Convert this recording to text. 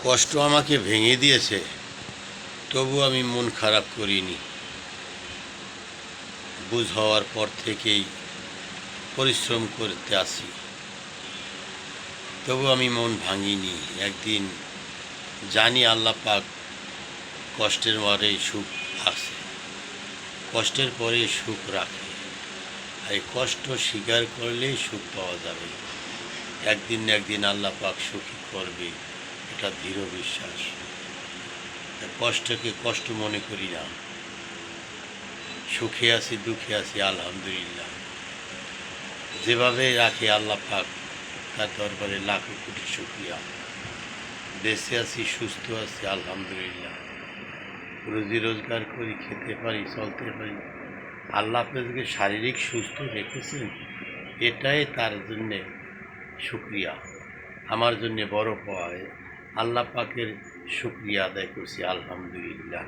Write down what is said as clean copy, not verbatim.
কষ্ট আমাকে ভেঙে দিয়েছে, তবু আমি মন খারাপ করিনি। বুঝ হওয়ার পর থেকেই পরিশ্রম করতে আসি, তবু আমি মন ভাঙিনি। একদিন জানি আল্লাহ পাক কষ্টের পরে সুখ আছে, কষ্টের পরে সুখ রাখে। আর এই কষ্ট স্বীকার করলেই সুখ পাওয়া যাবে। একদিন না একদিন আল্লাহ পাক সুখী করবে, এটা দৃঢ় বিশ্বাস। কষ্টকে কষ্ট মনে করি না। সুখে আছি দুঃখে আছি আলহামদুলিল্লাহ। যেভাবে রাখে আল্লাহ পাক, তার দরবারে লাখো কোটি শুকরিয়া। বেঁচে আছি, সুস্থ আছি আলহামদুলিল্লাহ। রুজি রোজগার করি, খেতে পারি, চলতে পারি। আল্লাহ আপনাদেরকে শারীরিক সুস্থ রেখেছেন, এটাই তার জন্যে শুকরিয়া। আমার জন্যে বড় পাওয়া। আল্লাহ পাকের শুকরিয়া আদায় করছি আলহামদুলিল্লাহ।